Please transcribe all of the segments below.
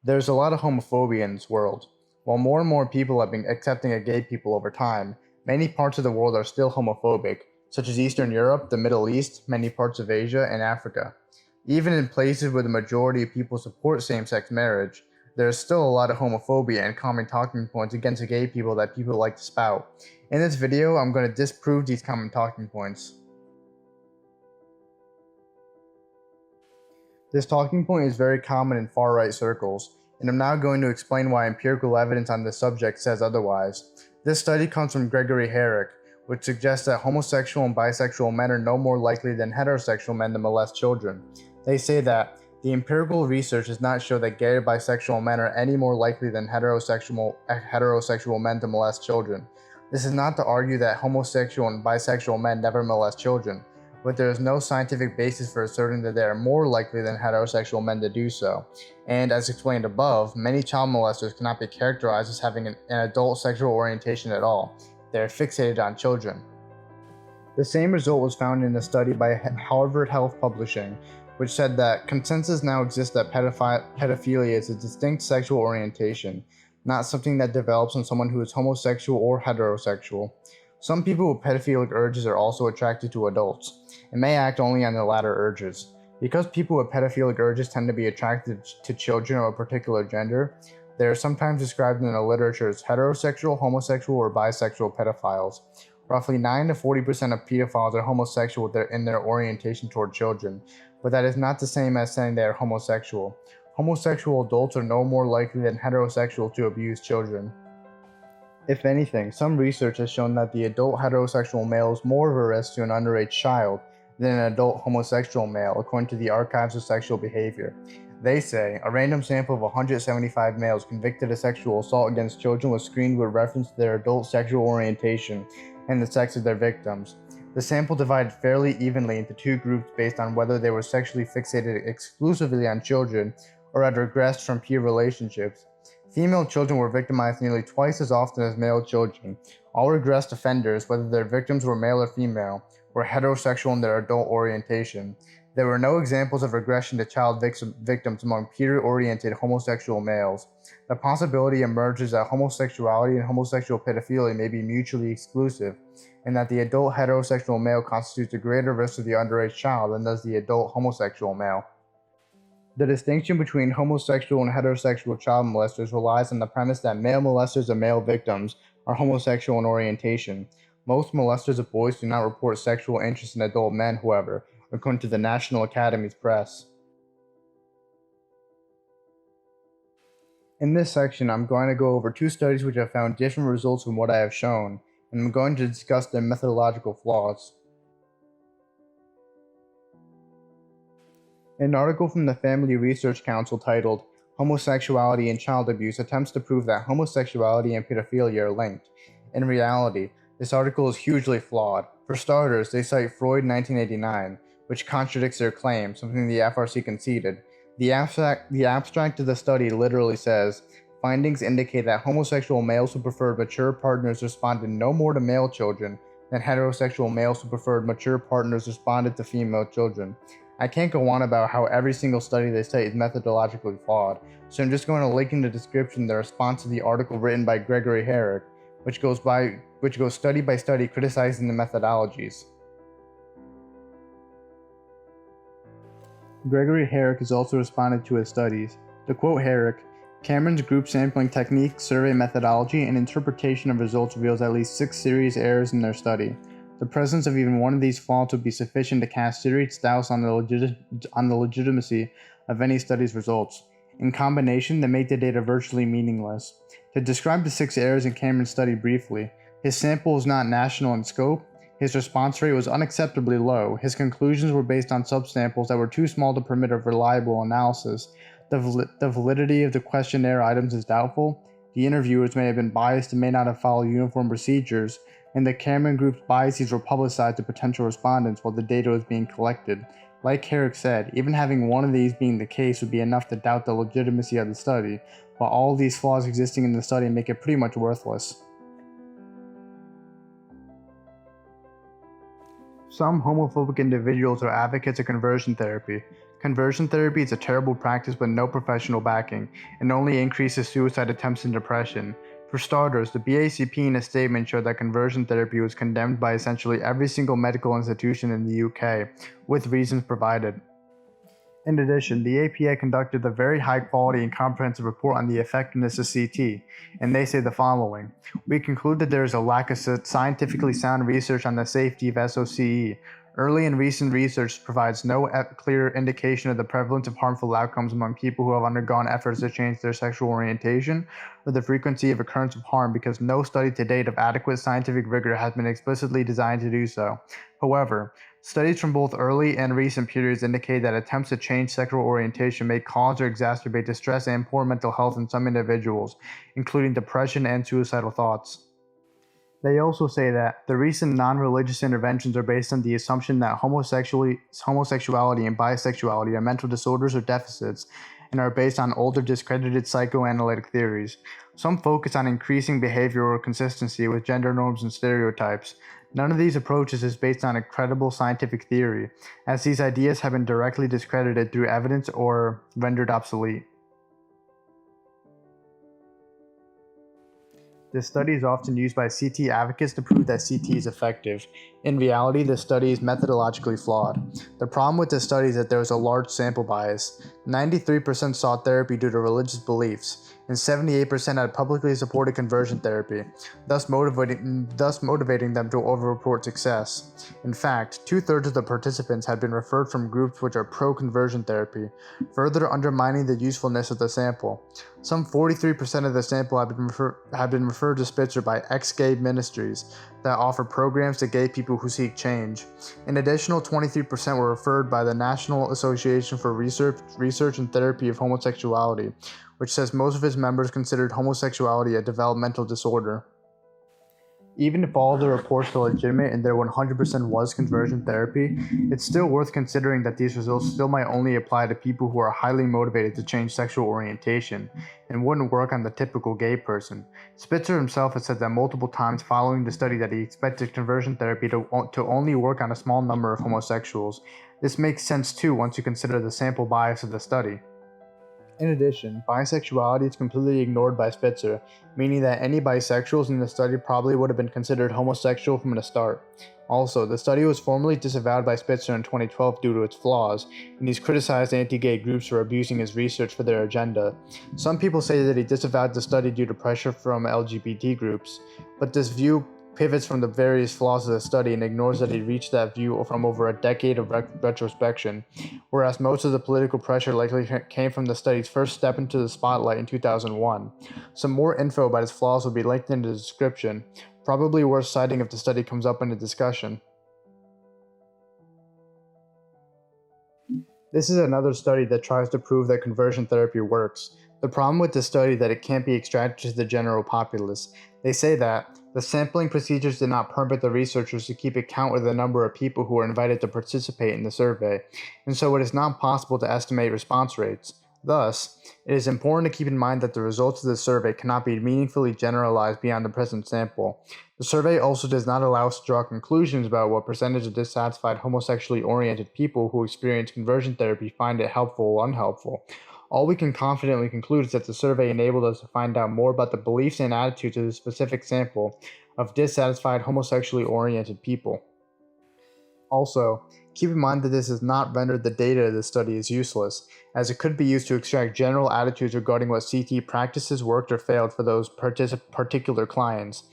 There's a lot of homophobia in this world. While more and more people have been accepting of gay people over time, many parts of the world are still homophobic, such as Eastern Europe, the Middle East, many parts of Asia, and Africa. Even in places where the majority of people support same sex marriage, there is still a lot of homophobia and common talking points against gay people that people like to spout. In this video, I'm going to disprove these common talking points. This talking point is very common in far-right circles, and I'm now going to explain why empirical evidence on this subject says otherwise. This study comes from Gregory Herrick, which suggests that homosexual and bisexual men are no more likely than heterosexual men to molest children. They say that the empirical research does not show that gay or bisexual men are any more likely than heterosexual men to molest children. This is not to argue that homosexual and bisexual men never molest children, but there is no scientific basis for asserting that they are more likely than heterosexual men to do so. And as explained above, many child molesters cannot be characterized as having an adult sexual orientation at all. They are fixated on children. The same result was found in a study by Harvard Health Publishing, which said that consensus now exists that pedophilia is a distinct sexual orientation, not something that develops in someone who is homosexual or heterosexual. Some people with pedophilic urges are also attracted to adults, and may act only on the latter urges. Because people with pedophilic urges tend to be attracted to children of a particular gender, they are sometimes described in the literature as heterosexual, homosexual, or bisexual pedophiles. Roughly 9 to 40% of pedophiles are homosexual in their orientation toward children, but that is not the same as saying they are homosexual. Homosexual adults are no more likely than heterosexual to abuse children. If anything, some research has shown that the adult heterosexual male is more of a risk to an underage child than an adult homosexual male, according to the Archives of Sexual Behavior. They say a random sample of 175 males convicted of sexual assault against children was screened with reference to their adult sexual orientation and the sex of their victims. The sample divided fairly evenly into two groups based on whether they were sexually fixated exclusively on children or had regressed from peer relationships. Female children were victimized nearly twice as often as male children. All regressed offenders, whether their victims were male or female, were heterosexual in their adult orientation. There were no examples of regression to child victims among peer-oriented homosexual males. The possibility emerges that homosexuality and homosexual pedophilia may be mutually exclusive, and that the adult heterosexual male constitutes a greater risk to the underage child than does the adult homosexual male. The distinction between homosexual and heterosexual child molesters relies on the premise that male molesters of male victims are homosexual in orientation. Most molesters of boys do not report sexual interest in adult men, however, according to the National Academy's Press. In this section, I'm going to go over two studies which have found different results from what I have shown, and I'm going to discuss their methodological flaws. An article from the Family Research Council titled "Homosexuality and Child Abuse" attempts to prove that homosexuality and pedophilia are linked. In reality, this article is hugely flawed. For starters, they cite Freud 1989, which contradicts their claim, something the FRC conceded. The abstract of the study literally says, "Findings indicate that homosexual males who preferred mature partners responded no more to male children than heterosexual males who preferred mature partners responded to female children." I can't go on about how every single study they cite is methodologically flawed, so I'm just going to link in the description the response to the article written by Gregory Herrick, which goes study by study criticizing the methodologies. Gregory Herrick has also responded to his studies. To quote Herrick, "Cameron's group sampling technique, survey methodology, and interpretation of results reveals at least 6 serious errors in their study. The presence of even one of these faults would be sufficient to cast serious doubts on the legitimacy of any study's results. In combination, they make the data virtually meaningless." To describe the 6 errors in Cameron's study briefly, his sample was not national in scope, his response rate was unacceptably low, his conclusions were based on subsamples that were too small to permit of reliable analysis, the validity of the questionnaire items is doubtful, the interviewers may have been biased and may not have followed uniform procedures, and the Cameron Group's biases were publicized to potential respondents while the data was being collected. Like Herrick said, even having one of these being the case would be enough to doubt the legitimacy of the study, but all of these flaws existing in the study make it pretty much worthless. Some homophobic individuals are advocates of conversion therapy. Conversion therapy is a terrible practice with no professional backing and only increases suicide attempts and depression. For starters, the BACP in a statement showed that conversion therapy was condemned by essentially every single medical institution in the UK, with reasons provided. In addition, the APA conducted a very high quality and comprehensive report on the effectiveness of CT, and they say the following. We conclude that there is a lack of scientifically sound research on the safety of SOCE. Early and recent research provides no clear indication of the prevalence of harmful outcomes among people who have undergone efforts to change their sexual orientation or the frequency of occurrence of harm because no study to date of adequate scientific rigor has been explicitly designed to do so. However, studies from both early and recent periods indicate that attempts to change sexual orientation may cause or exacerbate distress and poor mental health in some individuals, including depression and suicidal thoughts. They also say that the recent non-religious interventions are based on the assumption that homosexuality and bisexuality are mental disorders or deficits and are based on older discredited psychoanalytic theories. Some focus on increasing behavioral consistency with gender norms and stereotypes. None of these approaches is based on a credible scientific theory, as these ideas have been directly discredited through evidence or rendered obsolete. This study is often used by CT advocates to prove that CT is effective. In reality, this study is methodologically flawed. The problem with this study is that there is a large sample bias. 93% sought therapy due to religious beliefs, and 78% had publicly supported conversion therapy, thus motivating them to overreport success. In fact, 2/3 of the participants had been referred from groups which are pro-conversion therapy, further undermining the usefulness of the sample. Some 43% of the sample have been referred to Spitzer by ex-gay ministries that offer programs to gay people who seek change. An additional 23% were referred by the National Association for Research and Therapy of Homosexuality, which says most of its members considered homosexuality a developmental disorder. Even if all the reports were legitimate and there 100% was conversion therapy, it's still worth considering that these results still might only apply to people who are highly motivated to change sexual orientation and wouldn't work on the typical gay person. Spitzer himself has said that multiple times following the study that he expected conversion therapy to only work on a small number of homosexuals. This makes sense too once you consider the sample bias of the study. In addition, bisexuality is completely ignored by Spitzer, meaning that any bisexuals in the study probably would have been considered homosexual from the start. Also, the study was formally disavowed by Spitzer in 2012 due to its flaws, and he's criticized anti-gay groups for abusing his research for their agenda. Some people say that he disavowed the study due to pressure from LGBT groups, but this view pivots from the various flaws of the study and ignores that he reached that view from over a decade of retrospection, whereas most of the political pressure likely came from the study's first step into the spotlight in 2001. Some more info about its flaws will be linked in the description, probably worth citing if the study comes up in a discussion. This is another study that tries to prove that conversion therapy works. The problem with this study is that it can't be extracted to the general populace. They say that the sampling procedures did not permit the researchers to keep account of the number of people who were invited to participate in the survey, and so it is not possible to estimate response rates. Thus, it is important to keep in mind that the results of the survey cannot be meaningfully generalized beyond the present sample. The survey also does not allow us to draw conclusions about what percentage of dissatisfied homosexually oriented people who experience conversion therapy find it helpful or unhelpful. All we can confidently conclude is that the survey enabled us to find out more about the beliefs and attitudes of the specific sample of dissatisfied homosexually oriented people. Also, keep in mind that this does not render the data of the study as useless, as it could be used to extract general attitudes regarding what CT practices worked or failed for those particular clients,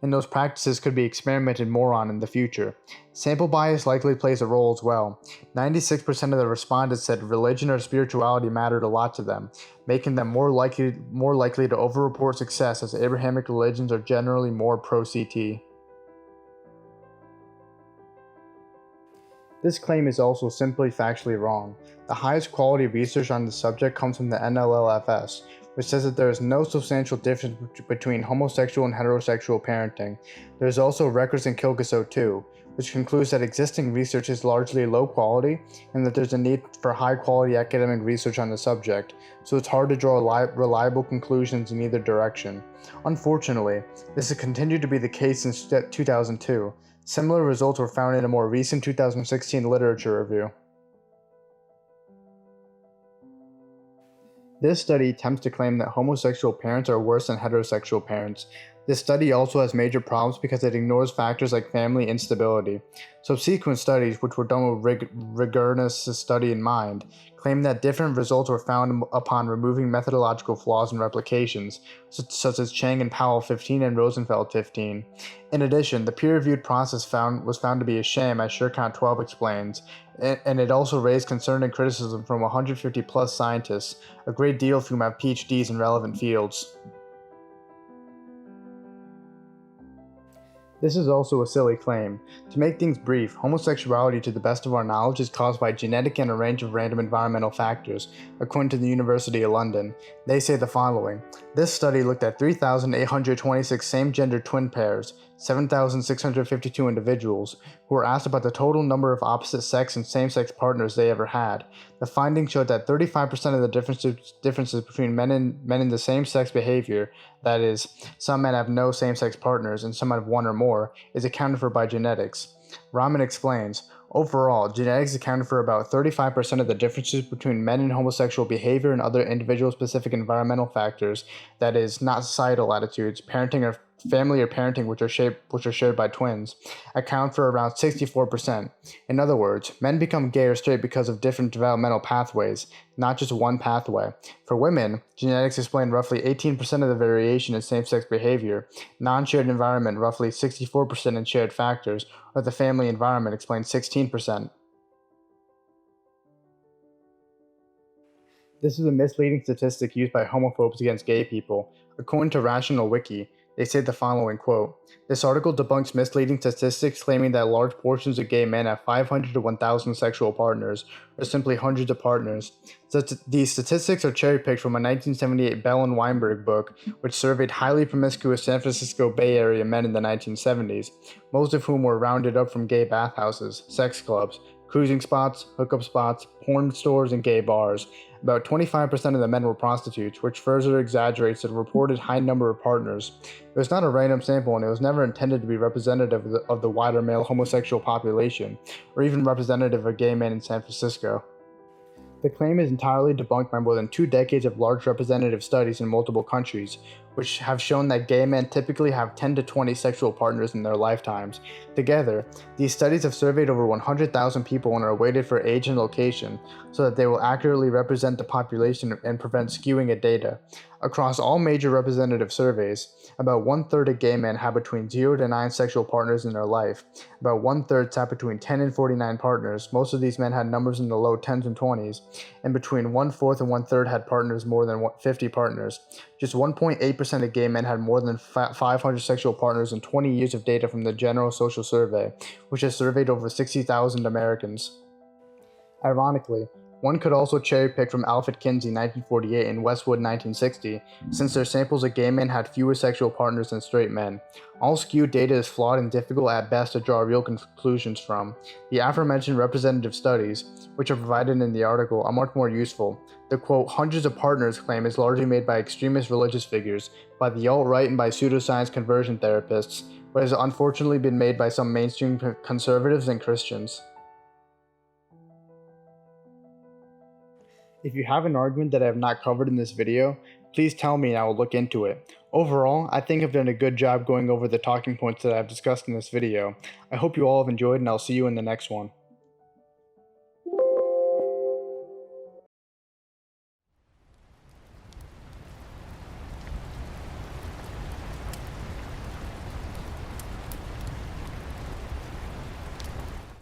and those practices could be experimented more on in the future. Sample bias likely plays a role as well. 96% of the respondents said religion or spirituality mattered a lot to them, making them more likely to overreport success, as Abrahamic religions are generally more pro-CT. This claim is also simply factually wrong. The highest quality research on the subject comes from the NLLFS, which says that there is no substantial difference between homosexual and heterosexual parenting. There is also Records and Kilgaso too, which concludes that existing research is largely low quality and that there's a need for high quality academic research on the subject, so it's hard to draw reliable conclusions in either direction. Unfortunately, this has continued to be the case since 2002. Similar results were found in a more recent 2016 literature review. This study attempts to claim that homosexual parents are worse than heterosexual parents. This study also has major problems because it ignores factors like family instability. Subsequent studies, which were done with Regnerus' study in mind, claim that different results were found upon removing methodological flaws and replications, such as Chang and Powell 15 and Rosenfeld 15. In addition, the peer-reviewed process was found to be a sham, as Surecount 12 explains, and it also raised concern and criticism from 150 plus scientists, a great deal of whom have PhDs in relevant fields. This is also a silly claim. To make things brief, homosexuality to the best of our knowledge is caused by genetic and a range of random environmental factors, according to the University of London. They say the following: this study looked at 3,826 same-gender twin pairs, 7,652 individuals, who were asked about the total number of opposite-sex and same-sex partners they ever had. The findings showed that 35% of the differences between men in the same-sex behavior, that is, some men have no same-sex partners and some have one or more, is accounted for by genetics. Rahman explains, overall, genetics accounted for about 35% of the differences between men and homosexual behavior and other individual-specific environmental factors, that is, not societal attitudes, parenting or family or parenting which are shared by twins, account for around 64%. In other words, men become gay or straight because of different developmental pathways, not just one pathway. For women, genetics explain roughly 18% of the variation in same-sex behavior, non-shared environment roughly 64% in shared factors, or the family environment explains 16%. This is a misleading statistic used by homophobes against gay people. According to Rational Wiki, they say the following quote: "This article debunks misleading statistics claiming that large portions of gay men have 500 to 1,000 sexual partners, or simply hundreds of partners. These statistics are cherry-picked from a 1978 Bell and Weinberg book, which surveyed highly promiscuous San Francisco Bay Area men in the 1970s, most of whom were rounded up from gay bathhouses, sex clubs, cruising spots, hookup spots, porn stores, and gay bars. About 25% of the men were prostitutes, which further exaggerates the reported high number of partners. It was not a random sample, and it was never intended to be representative of the wider male homosexual population, or even representative of gay men in San Francisco." The claim is entirely debunked by more than 2 decades of large representative studies in multiple countries, which have shown that gay men typically have 10 to 20 sexual partners in their lifetimes. Together, these studies have surveyed over 100,000 people and are weighted for age and location, so that they will accurately represent the population and prevent skewing of data. Across all major representative surveys, about 1/3 of gay men have between 0 to 9 sexual partners in their life. About 1/3 have between 10 and 49 partners. Most of these men had numbers in the low 10s and 20s, and between 1/4 and 1/3 had partners more than 50 partners. Just 1.8% of gay men had more than 500 sexual partners in 20 years of data from the General Social Survey, which has surveyed over 60,000 Americans. Ironically, one could also cherry-pick from Alfred Kinsey 1948 and Westwood 1960, since their samples of gay men had fewer sexual partners than straight men. All skewed data is flawed and difficult at best to draw real conclusions from. The aforementioned representative studies, which are provided in the article, are much more useful. The quote, "hundreds of partners" claim is largely made by extremist religious figures, by the alt-right and by pseudoscience conversion therapists, but has unfortunately been made by some mainstream conservatives and Christians. If you have an argument that I have not covered in this video, please tell me and I will look into it. Overall, I think I've done a good job going over the talking points that I've discussed in this video. I hope you all have enjoyed, and I'll see you in the next one.